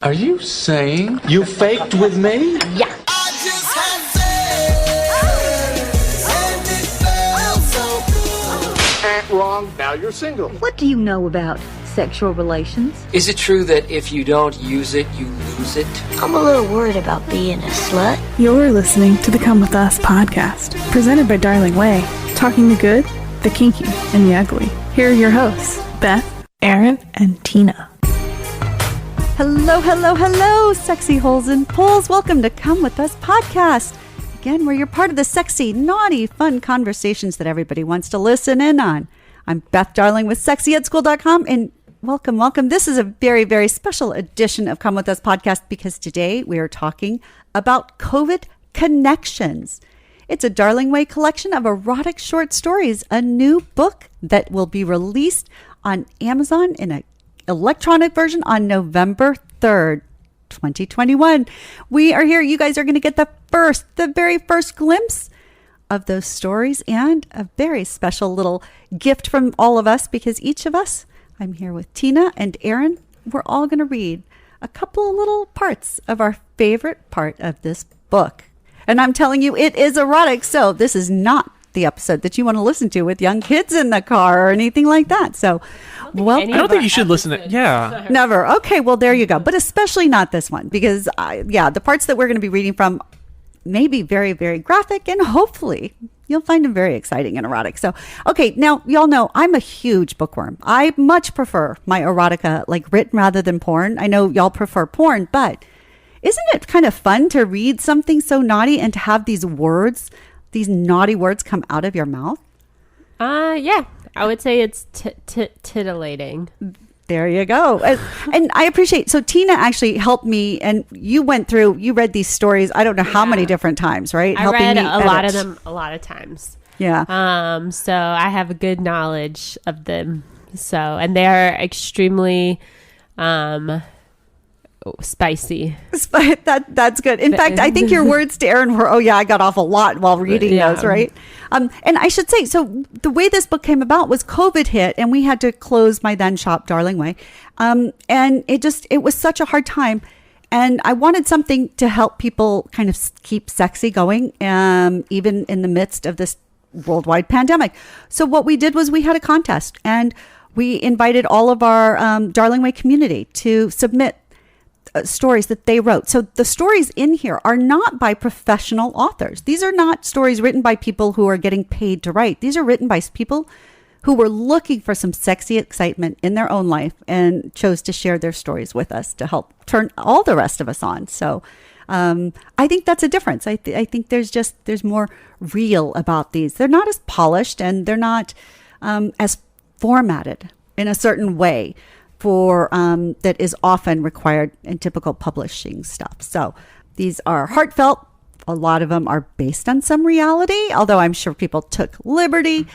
Are you saying you faked with me? Yeah. I just had sex, and it felt so good. Wrong. Now you're single. What do you know about sexual relations? Is it true that if you don't use it, you lose it? I'm a little worried about being a slut. You're listening to the Come With Us podcast, presented by Darling Way, talking the good, the kinky, and the ugly. Here are your hosts, Beth, Aaron, and Tina. Hello, hello, hello, sexy holes and poles. Welcome to Come With Us podcast. Again, where you're part of the sexy, naughty, fun conversations that everybody wants to listen in on. I'm Beth Darling with sexyedschool.com, and welcome, welcome. This is a very, very special edition of Come With Us podcast because today we are talking about COVID connections. It's a Darling Way collection of erotic short stories, a new book that will be released on Amazon in an electronic version on November 3rd, 2021. We are here. You guys are going to get the very first glimpse of those stories and a very special little gift from all of us because each of us, I'm here with Tina and Aaron, we're all going to read a couple of little parts of our favorite part of this book. And I'm telling you, it is erotic. So this is not the episode that you want to listen to with young kids in the car or anything like that. So, well, I don't think you should listen to. Yeah, never. Okay, well, there you go. But especially not this one because, the parts that we're going to be reading from may be very, very graphic, and hopefully you'll find them very exciting and erotic. So, okay, now y'all know I'm a huge bookworm. I much prefer my erotica like written rather than porn. I know y'all prefer porn, but isn't it kind of fun to read something so naughty and to have these words, these naughty words come out of your mouth? Yeah. I would say it's titillating. There you go. And I appreciate, so Tina actually helped me, and you read these stories, I don't know how many different times, right? I read a lot of them a lot of times. Yeah. So I have a good knowledge of them. So, and they're extremely, spicy. That's good. In fact, I think your words to Aaron were, "Oh yeah, I got off a lot while reading those," right? And I should say, so the way this book came about was COVID hit, and we had to close my then shop, Darling Way, and it was such a hard time, and I wanted something to help people kind of keep sexy going, even in the midst of this worldwide pandemic. So what we did was we had a contest, and we invited all of our Darling Way community to submit stories that they wrote. So the stories in here are not by professional authors. These are not stories written by people who are getting paid to write. These are written by people who were looking for some sexy excitement in their own life and chose to share their stories with us to help turn all the rest of us on. So I think that's a difference. I think there's more real about these. They're not as polished and they're not as formatted in a certain way for that is often required in typical publishing stuff. So these are heartfelt. A lot of them are based on some reality, although I'm sure people took liberty.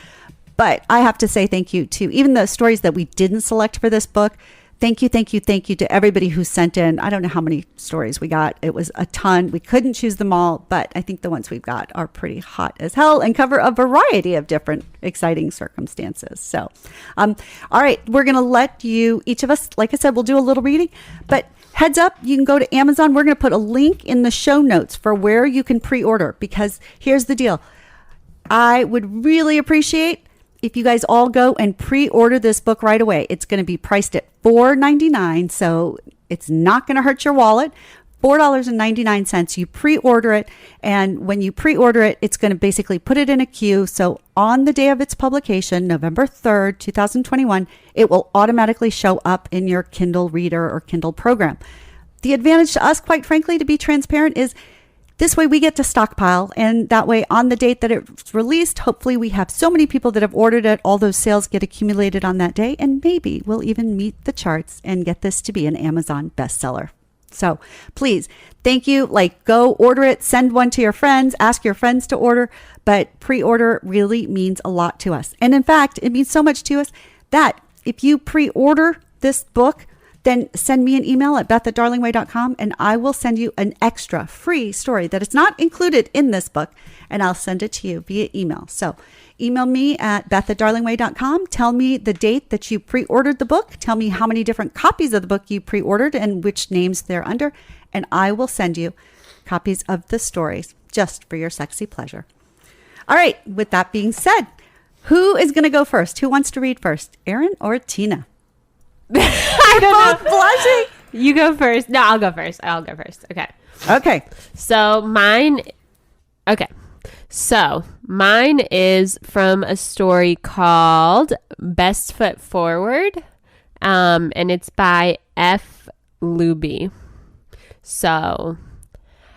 But I have to say thank you to even the stories that we didn't select for this book. Thank you to everybody who sent in. I don't know how many stories we got. It was a ton. We couldn't choose them all, but I think the ones we've got are pretty hot as hell and cover a variety of different exciting circumstances. So, all right, we're going to let you, each of us, like I said, we'll do a little reading, but heads up, you can go to Amazon. We're going to put a link in the show notes for where you can pre-order, because here's the deal. I would really appreciate if you guys all go and pre-order this book right away. It's going to be priced at $4.99, so it's not going to hurt your wallet. $4.99. You pre-order it, and when you pre-order it, it's going to basically put it in a queue. So on the day of its publication, November 3rd, 2021, it will automatically show up in your Kindle reader or Kindle program. The advantage to us, quite frankly, to be transparent, is this way we get to stockpile, and that way on the date that it's released, hopefully we have so many people that have ordered it, all those sales get accumulated on that day, and maybe we'll even meet the charts and get this to be an Amazon bestseller. So please, thank you. Go order it, send one to your friends, ask your friends to order, but pre-order really means a lot to us. And in fact, it means so much to us that if you pre-order this book, then send me an email at beth@darlingway.com, and I will send you an extra free story that is not included in this book, and I'll send it to you via email. So email me at beth@darlingway.com. Tell me the date that you pre-ordered the book. Tell me how many different copies of the book you pre-ordered and which names they're under, and I will send you copies of the stories just for your sexy pleasure. All right, with that being said, who is going to go first? Who wants to read first, Erin or Tina? I don't Both know. blushing. You go first. No, I'll go first. Okay. Okay. So mine is from a story called Best Foot Forward. And it's by F. Luby. So,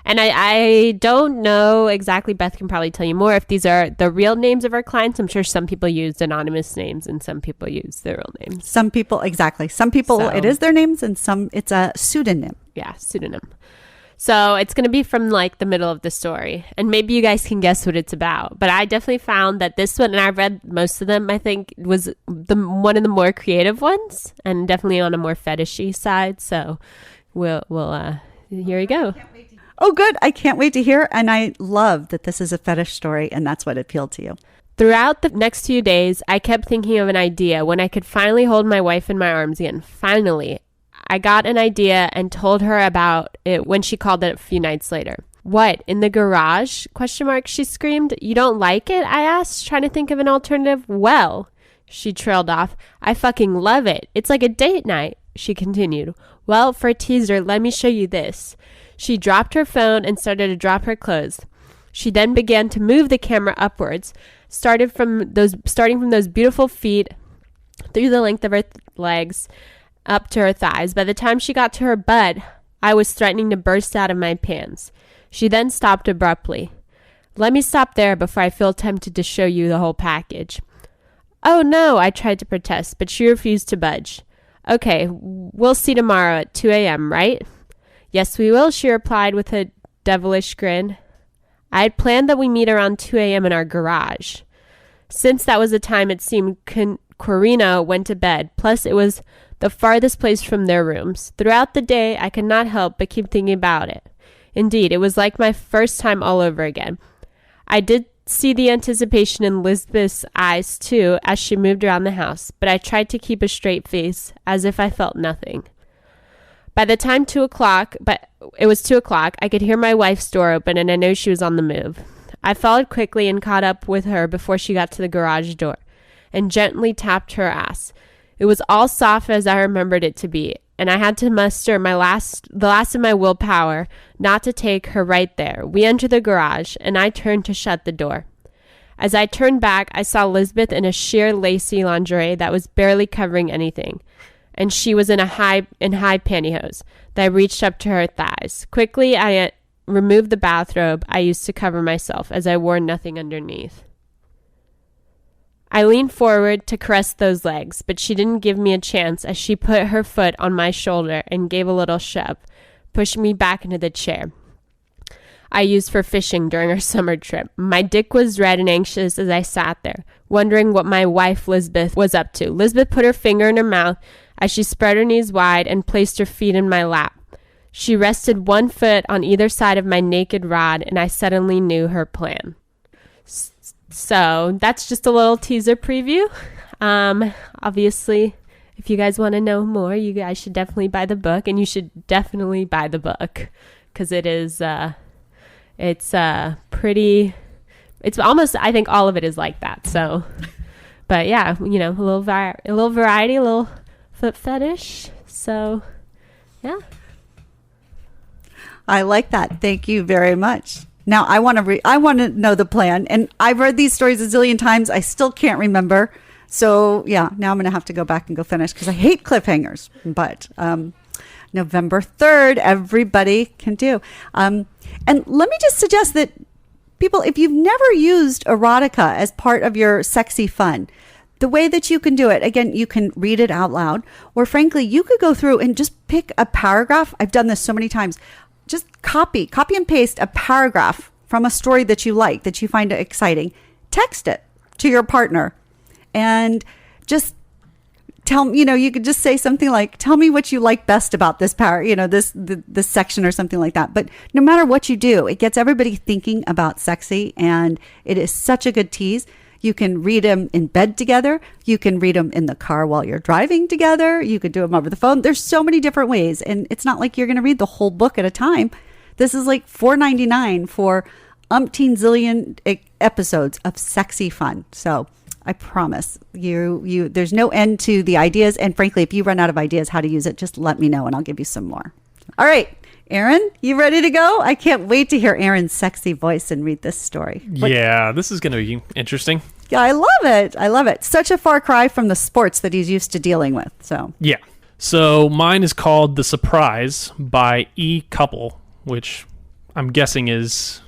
and I don't know exactly, Beth can probably tell you more if these are the real names of our clients. I'm sure some people use anonymous names and some people use their real names. Some people, exactly. Some people, it is their names, and some it's a pseudonym. Yeah, pseudonym. So it's going to be from like the middle of the story, and maybe you guys can guess what it's about. But I definitely found that this one, and I've read most of them, I think was one of the more creative ones, and definitely on a more fetishy side. So we'll here we go. Oh, good. I can't wait to hear. And I love that this is a fetish story, and that's what appealed to you. Throughout the next few days, I kept thinking of an idea when I could finally hold my wife in my arms again. Finally, I got an idea and told her about it when she called it a few nights later. What, in the garage? ? She screamed. You don't like it? I asked, trying to think of an alternative. Well, she trailed off. I fucking love it. It's like a date night, she continued. Well, for a teaser, let me show you this. She dropped her phone and started to drop her clothes. She then began to move the camera upwards, starting from those beautiful feet through the length of her legs up to her thighs. By the time she got to her butt, I was threatening to burst out of my pants. She then stopped abruptly. Let me stop there before I feel tempted to show you the whole package. Oh no, I tried to protest, but she refused to budge. Okay, we'll see tomorrow at 2 a.m., right? Yes, we will, she replied with a devilish grin. I had planned that we meet around 2 a.m. in our garage. Since that was the time it seemed Corina went to bed, plus it was the farthest place from their rooms. Throughout the day, I could not help but keep thinking about it. Indeed, it was like my first time all over again. I did see the anticipation in Lisbeth's eyes, too, as she moved around the house, but I tried to keep a straight face, as if I felt nothing. By the time it was 2 o'clock, I could hear my wife's door open, and I knew she was on the move. I followed quickly and caught up with her before she got to the garage door, and gently tapped her ass. It was all soft as I remembered it to be, and I had to muster the last of my willpower not to take her right there. We entered the garage, and I turned to shut the door. As I turned back, I saw Lisbeth in a sheer lacy lingerie that was barely covering anything, and she was in high pantyhose that reached up to her thighs. Quickly, I removed the bathrobe I used to cover myself, as I wore nothing underneath. I leaned forward to caress those legs, but she didn't give me a chance as she put her foot on my shoulder and gave a little shove, pushing me back into the chair I used for fishing during our summer trip. My dick was red and anxious as I sat there, wondering what my wife Lisbeth was up to. Lisbeth put her finger in her mouth as she spread her knees wide and placed her feet in my lap. She rested one foot on either side of my naked rod, and I suddenly knew her plan. So that's just a little teaser preview. Obviously, if you guys want to know more, you guys should definitely buy the book, and you should definitely buy the book because it is, it's almost, I think all of it is like that. So, but yeah, you know, a little variety, a little foot fetish. So, yeah. I like that. Thank you very much. Now I want to know the plan, and I've read these stories a zillion times. I still can't remember. So yeah, now I'm going to have to go back and go finish because I hate cliffhangers. But November 3rd, everybody can do. And let me just suggest that people, if you've never used erotica as part of your sexy fun, the way that you can do it, again, you can read it out loud, or frankly, you could go through and just pick a paragraph. I've done this so many times. Just copy and paste a paragraph from a story that you like, that you find exciting. Text it to your partner and just you could just say something like, tell me what you like best about this this section or something like that. But no matter what you do, it gets everybody thinking about sexy, and it is such a good tease. You can read them in bed together. You can read them in the car while you're driving together. You could do them over the phone. There's so many different ways. And it's not like you're going to read the whole book at a time. This is like $4.99 for umpteen zillion episodes of sexy fun. So I promise you, there's no end to the ideas. And frankly, if you run out of ideas how to use it, just let me know and I'll give you some more. All right. Aaron, you ready to go? I can't wait to hear Aaron's sexy voice and read this story. Yeah, this is going to be interesting. Yeah, I love it. I love it. Such a far cry from the sports that he's used to dealing with. So yeah. So mine is called The Surprise by E Couple, which I'm guessing is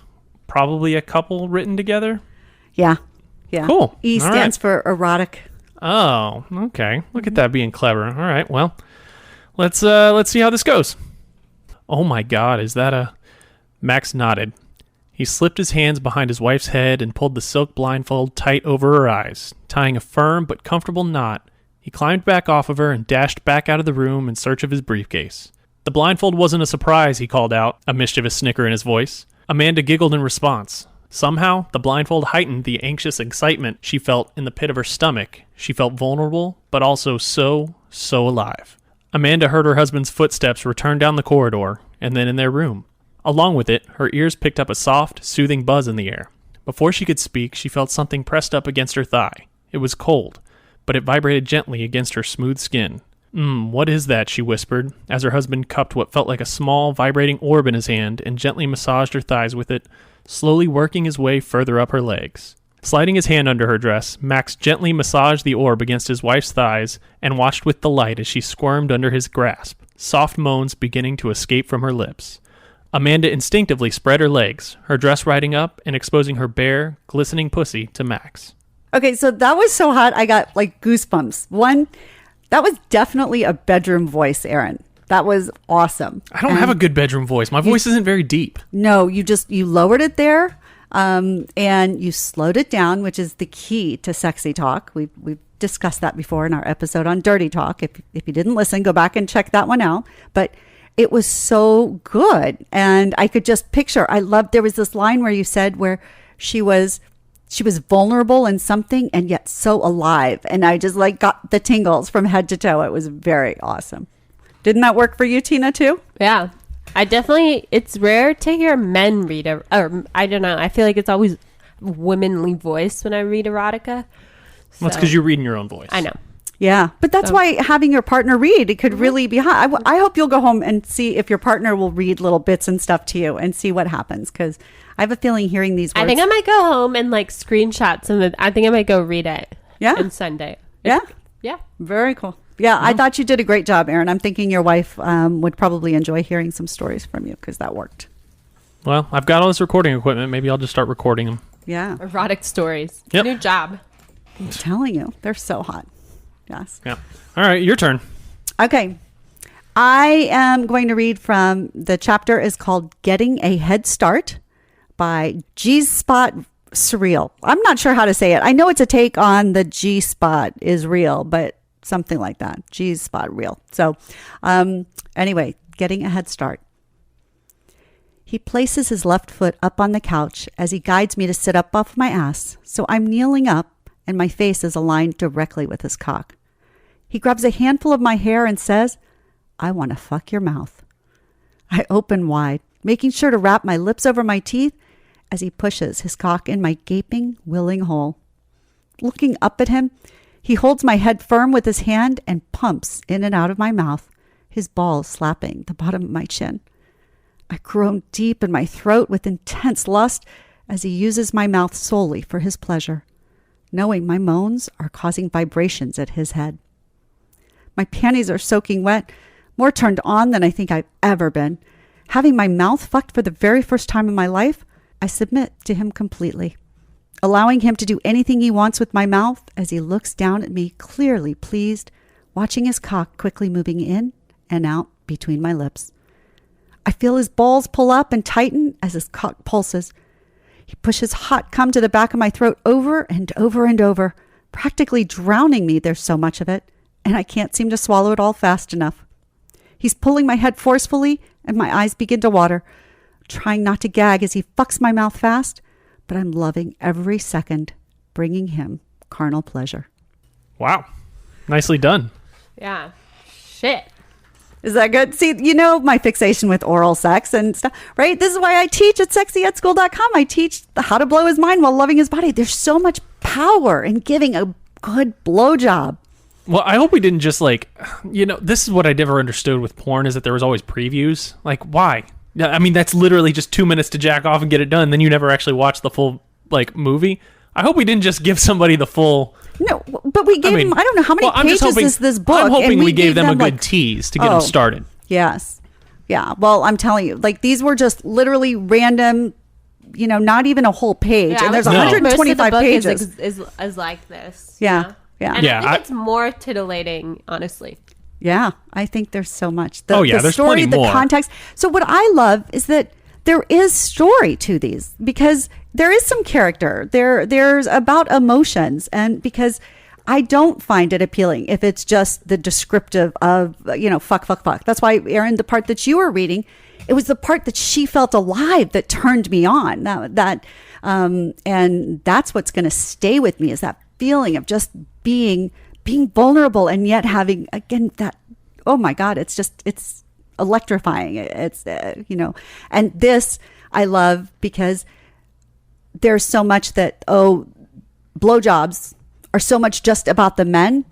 probably a couple written together. Yeah. Cool. E stands for erotic. Oh, okay. Look at that being clever. All right. Well, let's see how this goes. Oh my God, is that a... Max nodded. He slipped his hands behind his wife's head and pulled the silk blindfold tight over her eyes, tying a firm but comfortable knot. He climbed back off of her and dashed back out of the room in search of his briefcase. The blindfold wasn't a surprise, he called out, a mischievous snicker in his voice. Amanda giggled in response. Somehow, the blindfold heightened the anxious excitement she felt in the pit of her stomach. She felt vulnerable, but also so alive. Amanda heard her husband's footsteps return down the corridor, and then in their room. Along with it, her ears picked up a soft, soothing buzz in the air. Before she could speak, she felt something pressed up against her thigh. It was cold, but it vibrated gently against her smooth skin. What is that?" she whispered, as her husband cupped what felt like a small, vibrating orb in his hand and gently massaged her thighs with it, slowly working his way further up her legs. Sliding his hand under her dress, Max gently massaged the orb against his wife's thighs and watched with delight as she squirmed under his grasp, soft moans beginning to escape from her lips. Amanda instinctively spread her legs, her dress riding up and exposing her bare, glistening pussy to Max. Okay, so that was so hot, I got like goosebumps. One, that was definitely a bedroom voice, Aaron. That was awesome. I don't have a good bedroom voice. My voice isn't very deep. No, you lowered it there. And you slowed it down, which is the key to sexy talk. We've discussed that before in our episode on dirty talk. If you didn't listen, go back and check that one out. But it was so good. And I could just picture, there was this line where you said where she was vulnerable in something and yet so alive. And I just got the tingles from head to toe. It was very awesome. Didn't that work for you, Tina, too? Yeah. It's rare to hear men read, or I don't know. I feel like it's always womanly voice when I read erotica. So. Well, it's because you're reading your own voice. I know. Yeah, but that's why having your partner read, it could really be hot. I hope you'll go home and see if your partner will read little bits and stuff to you and see what happens, because I have a feeling hearing these words. I think I might go home and screenshot some of I think I might go read it. Yeah. On Sunday. Yeah. Yeah. Very cool. Yeah, I thought you did a great job, Aaron. I'm thinking your wife would probably enjoy hearing some stories from you because that worked. Well, I've got all this recording equipment. Maybe I'll just start recording them. Yeah. Erotic stories. Yep. New job. I'm telling you, they're so hot. Yes. Yeah. All right, your turn. Okay. I am going to read from the chapter is called Getting a Head Start by G-Spot Surreal. I'm not sure how to say it. I know it's a take on the G-Spot is real, but something like that. G-Spot real. So anyway, getting a head start. He places his left foot up on the couch as he guides me to sit up off my ass. So I'm kneeling up and my face is aligned directly with his cock. He grabs a handful of my hair and says, "I want to fuck your mouth." I open wide, making sure to wrap my lips over my teeth as he pushes his cock in my gaping, willing hole. Looking up at him, he holds my head firm with his hand and pumps in and out of my mouth, his balls slapping the bottom of my chin. I groan deep in my throat with intense lust as he uses my mouth solely for his pleasure, knowing my moans are causing vibrations at his head. My panties are soaking wet, more turned on than I think I've ever been. Having my mouth fucked for the very first time in my life, I submit to him completely, allowing him to do anything he wants with my mouth as he looks down at me, clearly pleased, watching his cock quickly moving in and out between my lips. I feel his balls pull up and tighten as his cock pulses. He pushes hot cum to the back of my throat over and over and over, practically drowning me, there's so much of it, and I can't seem to swallow it all fast enough. He's pulling my head forcefully, and my eyes begin to water, trying not to gag as he fucks my mouth fast, but I'm loving every second, bringing him carnal pleasure. Wow. Nicely done. Yeah. Shit. Is that good? See, you know my fixation with oral sex and stuff, right? This is why I teach at sexiestschool.com. I teach how to blow his mind while loving his body. There's so much power in giving a good blowjob. Well, I hope we didn't just this is what I never understood with porn, is that there was always previews. Like, why? Yeah, I mean, that's literally just 2 minutes to jack off and get it done. Then you never actually watch the full movie. I hope we didn't just give somebody the full. No, but we gave them, I don't know how many pages is this book. I'm hoping and we gave them a good tease to get them started. Yes. Yeah. Well, I'm telling you, these were just literally random, not even a whole page. Yeah, and there's most 125 of the book pages. is like this. Yeah. Yeah. And Yeah, I think it's more titillating, honestly. Yeah. I think there's so much. there's story, plenty the more. context. So what I love is that there is story to these, because there is some character. There's about emotions, and because I don't find it appealing if it's just the descriptive of, fuck. That's why, Erin, the part that you were reading, it was the part that she felt alive that turned me on. And that's what's going to stay with me, is that feeling of just being vulnerable, and yet having, again, that, oh my God, it's electrifying. It's, and this I love, because there's so much that, blowjobs are so much just about the men.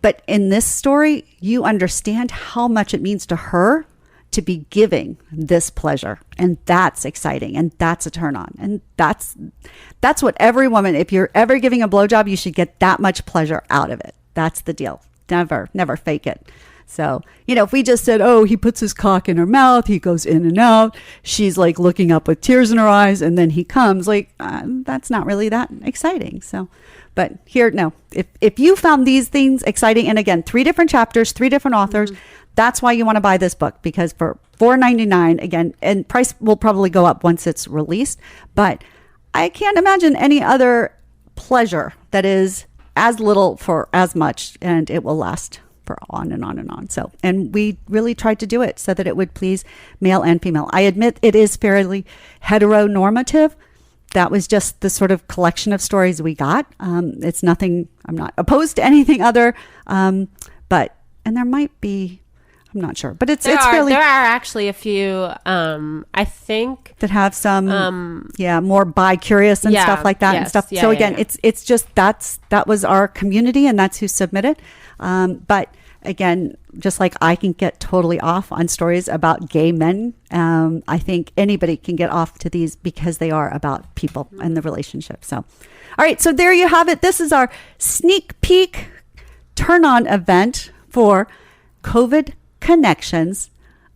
But in this story, you understand how much it means to her to be giving this pleasure. And that's exciting. And that's a turn on. And that's what every woman, if you're ever giving a blowjob, you should get that much pleasure out of it. That's the deal. Never fake it. So, if we just said, he puts his cock in her mouth, he goes in and out, she's looking up with tears in her eyes, and then he comes, that's not really that exciting. So, but here, no, if you found these things exciting, and again, 3 different chapters, 3 different authors, that's why you want to buy this book, because for $4.99, again, and price will probably go up once it's released, but I can't imagine any other pleasure that is as little for as much, and it will last for on and on and on. So, and we really tried to do it so that it would please male and female. I admit it is fairly heteronormative. That was just the sort of collection of stories we got. It's nothing, I'm not opposed to anything other, and there might be, I'm not sure, but there are actually a few, I think, that have some, more bi-curious and stuff like that and stuff. So again, it's just, that was our community, and that's who submitted. But again, just like I can get totally off on stories about gay men, I think anybody can get off to these, because they are about people and the relationship. So, all right. So there you have it. This is our sneak peek turn on event for COVID Connections,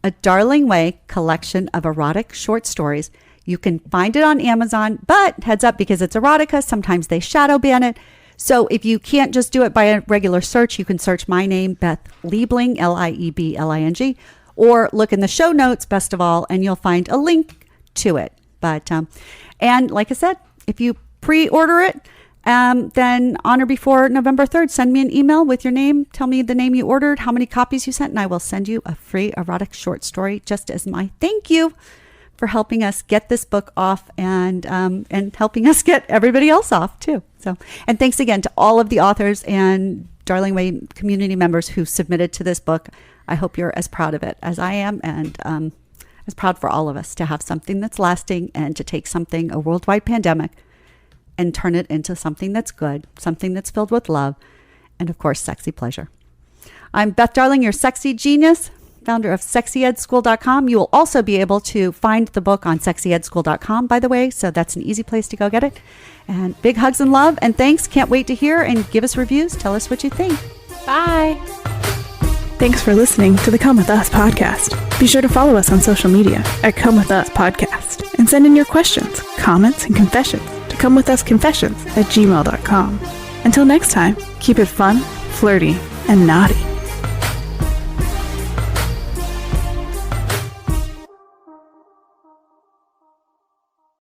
a Darling Way collection of erotic short stories. You can find it on Amazon, but heads up, because it's erotica, sometimes they shadow ban it. So if you can't just do it by a regular search, you can search my name, Beth Liebling, Liebling, or look in the show notes, best of all, and you'll find a link to it. But, and like I said, if you pre-order it, then on or before November 3rd, send me an email with your name. Tell me the name you ordered, how many copies you sent, and I will send you a free erotic short story just as my thank you for helping us get this book off, and helping us get everybody else off too. So, and thanks again to all of the authors and Darling Way community members who submitted to this book. I hope you're as proud of it as I am, and as proud for all of us to have something that's lasting, and to take something, a worldwide pandemic, and turn it into something that's good, something that's filled with love, and of course, sexy pleasure. I'm Beth Darling, your sexy genius, founder of SexyEdSchool.com. You will also be able to find the book on SexyEdSchool.com, by the way, so that's an easy place to go get it. And big hugs and love, and thanks. Can't wait to hear, and give us reviews. Tell us what you think. Bye. Thanks for listening to the Come With Us podcast. Be sure to follow us on social media at Come With Us Podcast, and send in your questions, comments, and confessions to comewithusconfessions@gmail.com. Until next time, keep it fun, flirty, and naughty.